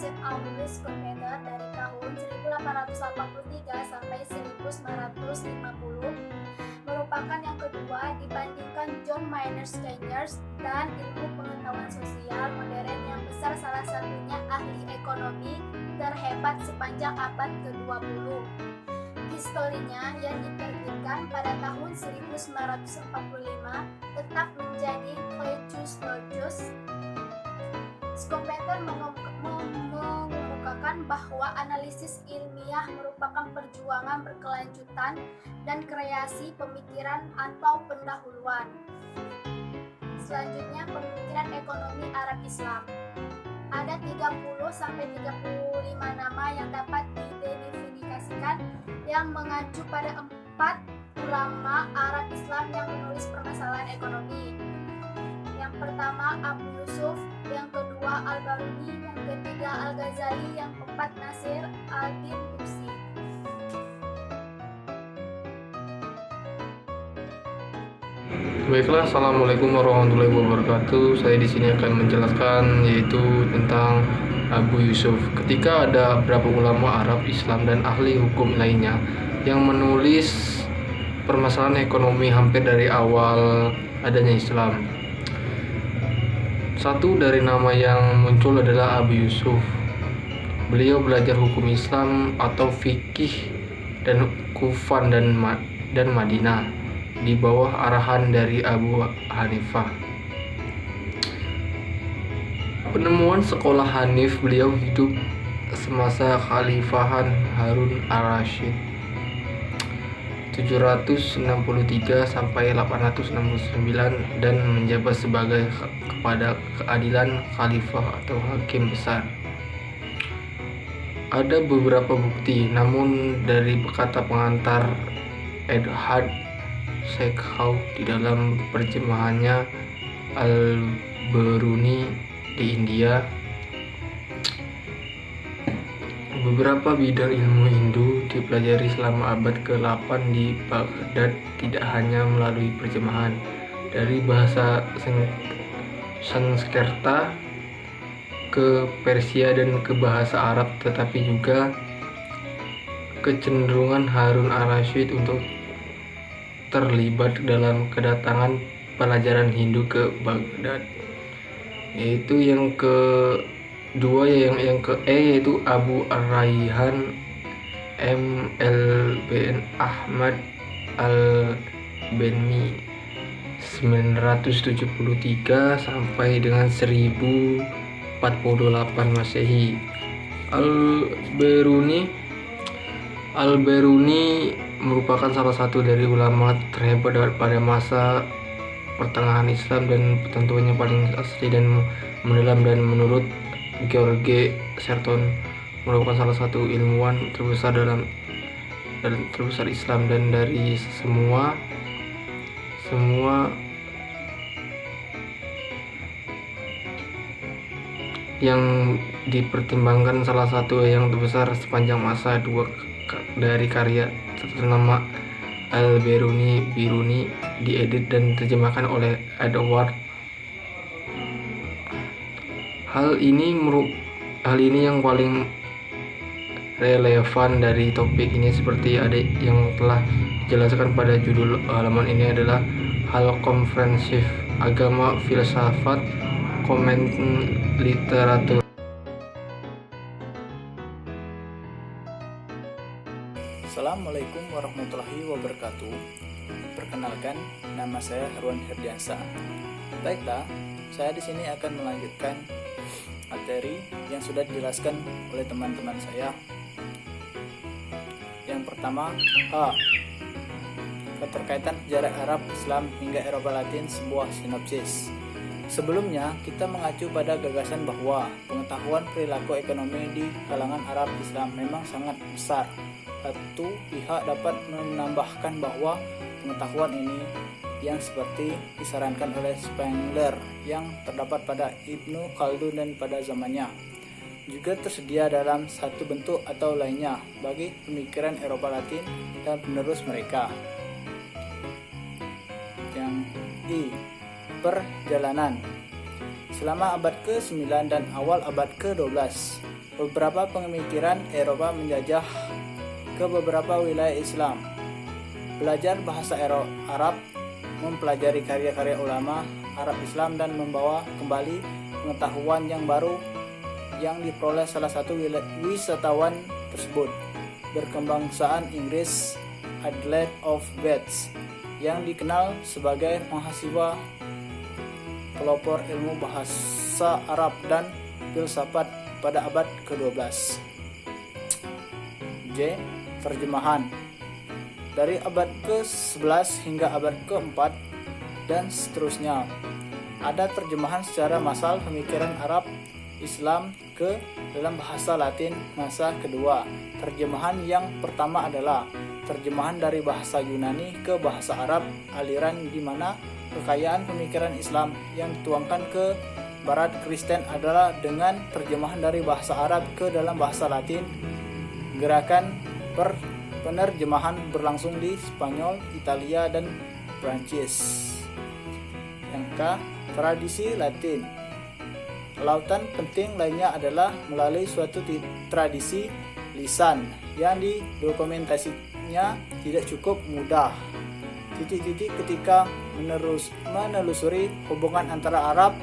Joseph August Schumpeter dari tahun 1883 sampai 1950 merupakan yang kedua dibandingkan John Maynard Keynes dan ilmu pengetahuan sosial modern yang besar, salah satunya ahli ekonomi terhebat sepanjang abad ke-20. Historinya yang diterbitkan pada tahun 1945 tetap menjadi Coetus Logos. Schumpeter mengemukakan bahwa analisis ilmiah merupakan perjuangan berkelanjutan dan kreasi pemikiran atau pendahuluan. Selanjutnya, pemikiran ekonomi Arab Islam. Ada 30-35 nama yang dapat diidentifikasikan yang mengacu pada 4 ulama Arab Islam yang menulis permasalahan ekonomi. Yang pertama Abu Yusuf, yang kedua Al-Baruni, yang ketiga Al-Ghazali, yang keempat Nasir al-Din Tusi. Baiklah, assalamualaikum warahmatullahi wabarakatuh. Saya di sini akan menjelaskan yaitu tentang Abu Yusuf. Ketika ada beberapa ulama Arab, Islam, dan ahli hukum lainnya yang menulis permasalahan ekonomi hampir dari awal adanya Islam. Satu dari nama yang muncul adalah Abu Yusuf. Beliau belajar hukum Islam atau fikih dan Kufan dan Madinah di bawah arahan dari Abu Hanifah. Penemuan sekolah Hanif, beliau hidup semasa Khalifahan Harun al-Rashid 763 sampai 869 dan menjabat sebagai kepada keadilan khalifah atau hakim besar. Ada beberapa bukti, namun dari kata pengantar Edhard Sekhau di dalam terjemahannya Al-Biruni di India, beberapa bidang ilmu Hindu dipelajari selama abad ke-8 di Baghdad, tidak hanya melalui terjemahan dari bahasa Sanskerta ke Persia dan ke bahasa Arab, tetapi juga kecenderungan Harun al-Rashid untuk terlibat dalam kedatangan pelajaran Hindu ke Baghdad. Yaitu yang kedua, yang ke yaitu Abu Ar-Rayhan M.L.B.N. Ahmad al-Benmi 973 sampai dengan 1048 Masehi. Al-Biruni merupakan salah satu dari ulama terhebat pada masa pertengahan Islam dan tentunya paling asli dan mendalam, dan menurut George Sherton merupakan salah satu ilmuwan terbesar terbesar Islam, dan dari semua yang dipertimbangkan salah satu yang terbesar sepanjang masa. Dua dari karya ternama Al-Biruni diedit dan terjemahkan oleh Edward. Hal ini yang paling relevan dari topik ini, seperti ada yang telah dijelaskan pada judul halaman ini, adalah hal komprehensif agama, filsafat, komen literatur. Assalamualaikum warahmatullahi wabarakatuh. Perkenalkan, nama saya Harwan Herdiansa. Baiklah, saya di sini akan melanjutkan materi yang sudah dijelaskan oleh teman-teman saya. Yang pertama, keterkaitan sejarah Arab, Islam hingga Eropa Latin, sebuah sinopsis. Sebelumnya, kita mengacu pada gagasan bahwa pengetahuan perilaku ekonomi di kalangan Arab Islam memang sangat besar. Satu pihak dapat menambahkan bahwa pengetahuan ini yang seperti disarankan oleh Spengler yang terdapat pada Ibnu Khaldun dan pada zamannya juga tersedia dalam satu bentuk atau lainnya bagi pemikiran Eropa Latin dan penerus mereka. Yang perjalanan selama abad ke-9 dan awal abad ke-12, beberapa pemikiran Eropa menjajah ke beberapa wilayah Islam. Belajar bahasa Arab, mempelajari karya-karya ulama Arab Islam dan membawa kembali pengetahuan yang baru yang diperoleh salah satu wisatawan tersebut, berkebangsaan Inggris Adelaide of Bath, yang dikenal sebagai mahasiswa pelopor ilmu bahasa Arab dan filsafat pada abad ke-12. J. Terjemahan. Dari abad ke-11 hingga abad ke-4 dan seterusnya, ada terjemahan secara massal pemikiran Arab Islam ke dalam bahasa Latin masa kedua. Terjemahan yang pertama adalah terjemahan dari bahasa Yunani ke bahasa Arab, aliran di mana kekayaan pemikiran Islam yang dituangkan ke Barat Kristen adalah dengan terjemahan dari bahasa Arab ke dalam bahasa Latin. Gerakan penerjemahan berlangsung di Spanyol, Italia, dan Prancis. Yang K. Tradisi Latin. Lautan penting lainnya adalah melalui suatu tradisi lisan yang didokumentasinya tidak cukup mudah. Ketika menelusuri hubungan antara Arab,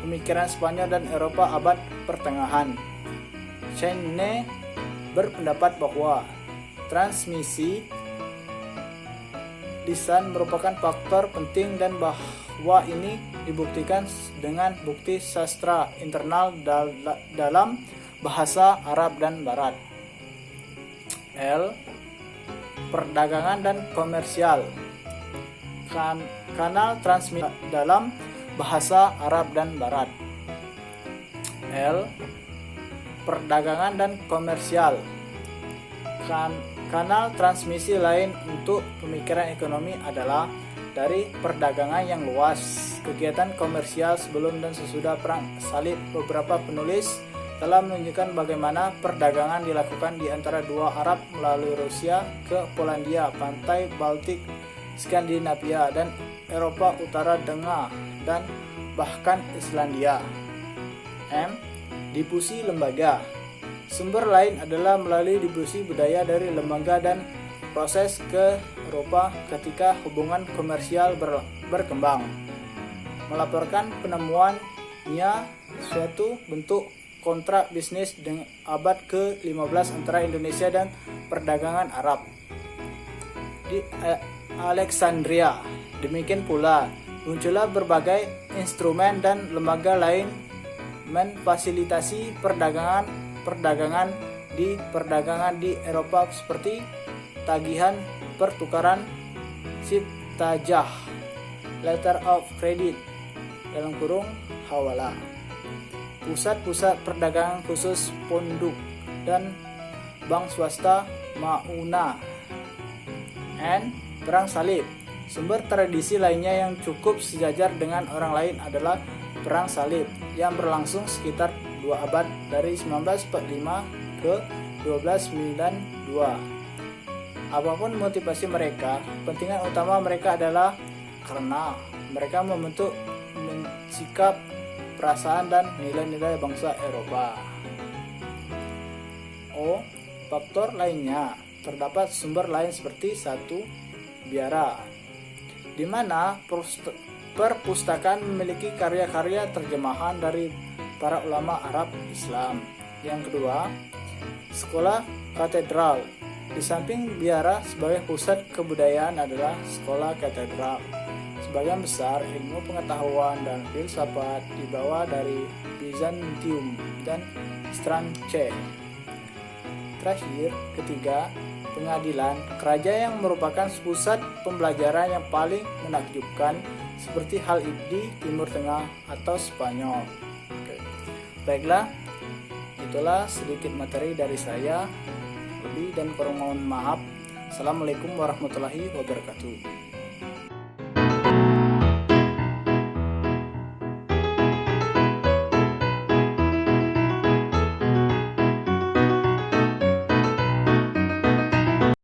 pemikiran Spanyol dan Eropa abad pertengahan. Cheyne berpendapat bahwa transmisi lisan merupakan faktor penting dan bahwa ini dibuktikan dengan bukti sastra internal dalam bahasa Arab dan Barat. L. Perdagangan dan komersial. Kanal transmisi dalam bahasa Arab dan Barat. L. Perdagangan dan komersial. Kanal transmisi lain untuk pemikiran ekonomi adalah dari perdagangan yang luas. Kegiatan komersial sebelum dan sesudah perang salib, beberapa penulis telah menunjukkan bagaimana perdagangan dilakukan di antara dua Arab melalui Rusia ke Polandia, pantai Baltik, Skandinavia, dan Eropa Utara Tengah, dan bahkan Islandia. M. Difusi lembaga. Sumber lain adalah melalui difusi budaya dari lembaga dan proses ke Eropa ketika hubungan komersial berkembang. Melaporkan penemuannya suatu bentuk kontrak bisnis dengan abad ke-15 antara Indonesia dan perdagangan Arab di Alexandria. Demikian pula muncullah berbagai instrumen dan lembaga lain memfasilitasi perdagangan di Eropa seperti tagihan pertukaran, siptajah, letter of credit (hawala), pusat-pusat perdagangan khusus pondok, dan bank swasta mauna. N. Perang salib. Sumber tradisi lainnya yang cukup sejajar dengan orang lain adalah Perang Salib yang berlangsung sekitar 2 abad dari 1945 ke 1292. Apapun motivasi mereka, kepentingan utama mereka adalah karena mereka membentuk sikap, perasaan, dan nilai-nilai bangsa Eropa. O. Faktor lainnya. Terdapat sumber lain seperti 1. Biara, di mana perpustakaan memiliki karya-karya terjemahan dari para ulama Arab Islam. Yang kedua, sekolah katedral. Di samping biara sebagai pusat kebudayaan adalah sekolah katedral. Sebagian besar ilmu pengetahuan dan filsafat dibawa dari Bizantium dan Strance. Terakhir, ketiga, pengadilan. Kerajaan yang merupakan pusat pembelajaran yang paling menakjubkan, seperti hal di Timur Tengah atau Spanyol. Baiklah, itulah sedikit materi dari saya. Lebih dan kurang mohon maaf. Assalamualaikum warahmatullahi wabarakatuh.